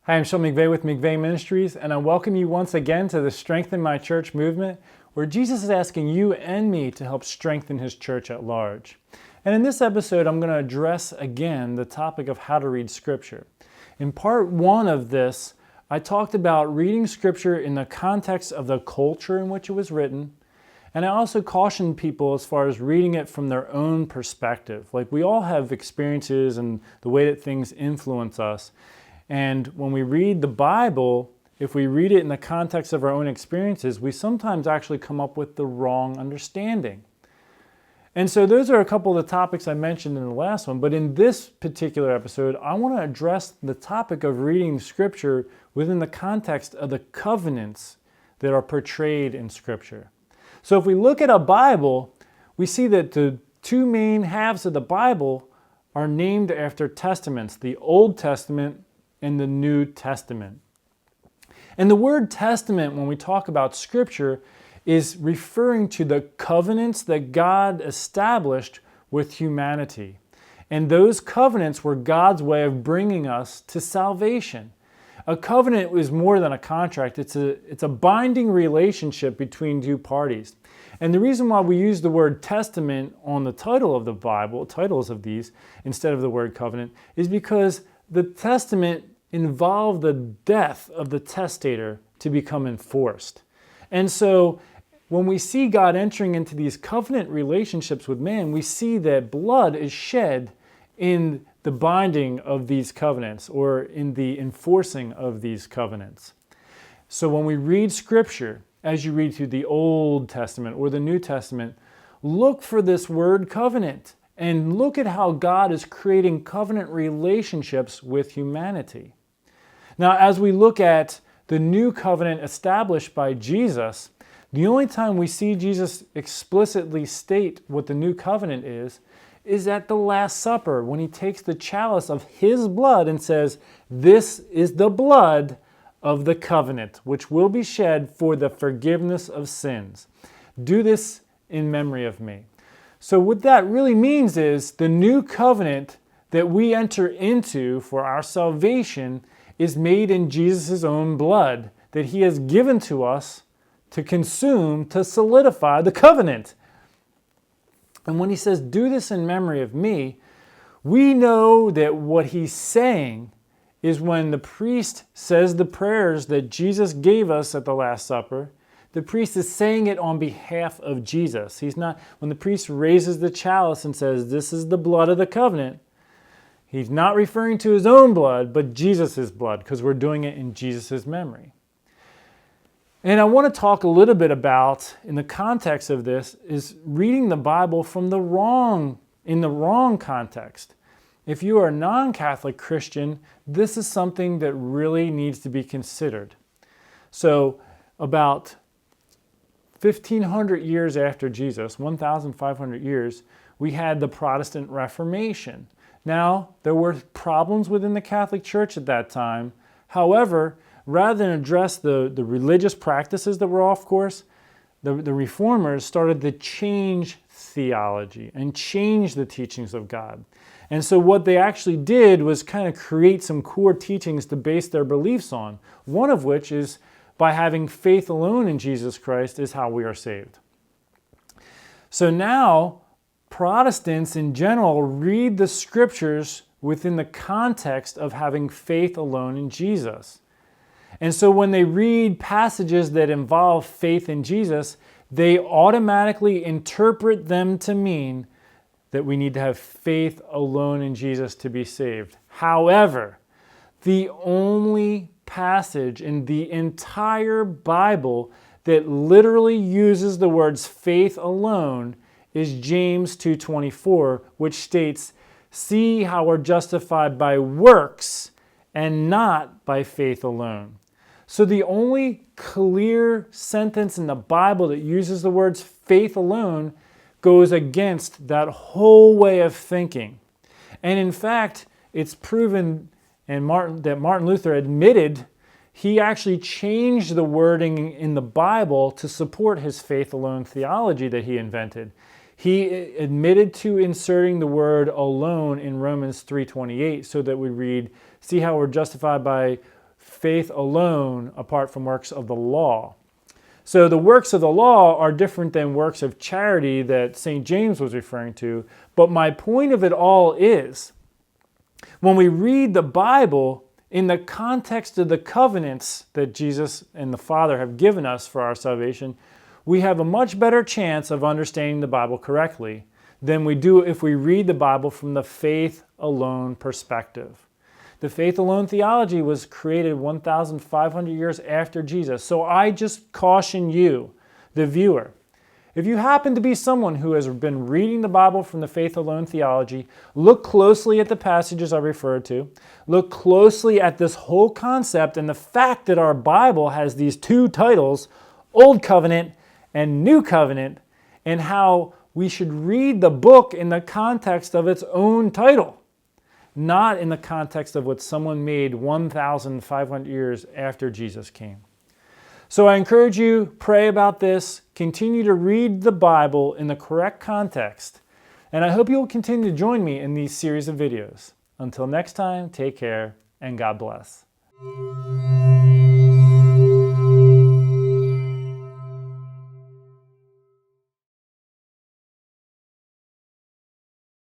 Hi, I'm Sean McVeigh with McVeigh Ministries, and I welcome you once again to the Strengthen My Church movement, where Jesus is asking you and me to help strengthen His church at large. And in this episode, I'm going to address again the topic of how to read Scripture. In part one of this, I talked about reading Scripture in the context of the culture in which it was written, and I also cautioned people as far as reading it from their own perspective. Like, we all have experiences and the way that things influence us. And when we read the Bible, if we read it in the context of our own experiences, we sometimes actually come up with the wrong understanding. And so those are a couple of the topics I mentioned in the last one. But in this particular episode, I want to address the topic of reading Scripture within the context of the covenants that are portrayed in Scripture. So if we look at a Bible, we see that the two main halves of the Bible are named after testaments, the Old Testament and the New Testament. And the word testament, when we talk about Scripture, is referring to the covenants that God established with humanity. And those covenants were God's way of bringing us to salvation. A covenant is more than a contract. It's a binding relationship between two parties. And the reason why we use the word testament on the title of the Bible, titles of these, instead of the word covenant, is because the testament involved the death of the testator to become enforced. And so when we see God entering into these covenant relationships with man, we see that blood is shed in the binding of these covenants or in the enforcing of these covenants. So when we read Scripture, as you read through the Old Testament or the New Testament, look for this word covenant and look at how God is creating covenant relationships with humanity. Now, as we look at the new covenant established by Jesus, the only time we see Jesus explicitly state what the new covenant is at the Last Supper, when He takes the chalice of His blood and says, "This is the blood of the covenant, which will be shed for the forgiveness of sins. Do this in memory of me." So what that really means is the new covenant that we enter into for our salvation is made in Jesus' own blood that He has given to us to consume, to solidify the covenant. And when He says, "Do this in memory of me," we know that what He's saying is when the priest says the prayers that Jesus gave us at the Last Supper, the priest is saying it on behalf of Jesus. When the priest raises the chalice and says, "This is the blood of the covenant," he's not referring to his own blood, but Jesus' blood, because we're doing it in Jesus' memory. And I want to talk a little bit about, in the context of this, is reading the Bible in the wrong context. If you are a non-Catholic Christian, this is something that really needs to be considered. So about 1,500 years after Jesus, 1,500 years, we had the Protestant Reformation. Now, there were problems within the Catholic Church at that time. However, rather than address the religious practices that were off course, the Reformers started to change theology and change the teachings of God. And so what they actually did was kind of create some core teachings to base their beliefs on, one of which is by having faith alone in Jesus Christ is how we are saved. So now, Protestants in general read the Scriptures within the context of having faith alone in Jesus. And so when they read passages that involve faith in Jesus, they automatically interpret them to mean that we need to have faith alone in Jesus to be saved. However, the only passage in the entire Bible that literally uses the words faith alone is James 2:24, which states, "See how we're justified by works and not by faith alone." So the only clear sentence in the Bible that uses the words faith alone goes against that whole way of thinking. And in fact, it's proven that Martin Luther admitted he actually changed the wording in the Bible to support his faith alone theology that he invented. He admitted to inserting the word alone in Romans 3:28 so that we read, "See how we're justified by faith alone apart from works of the law. So the works of the law are different than works of charity that St. James was referring to. But my point of it all is, when we read the Bible in the context of the covenants that Jesus and the Father have given us for our salvation, we have a much better chance of understanding the Bible correctly than we do if we read the Bible from the faith alone perspective. The faith alone theology was created 1,500 years after Jesus. So I just caution you, the viewer, if you happen to be someone who has been reading the Bible from the faith alone theology, look closely at the passages I referred to. Look closely at this whole concept and the fact that our Bible has these two titles, Old Covenant and New Covenant, and how we should read the book in the context of its own title, not in the context of what someone made 1,500 years after Jesus came. So I encourage you, pray about this, continue to read the Bible in the correct context, and I hope you will continue to join me in these series of videos. Until next time, take care, and God bless.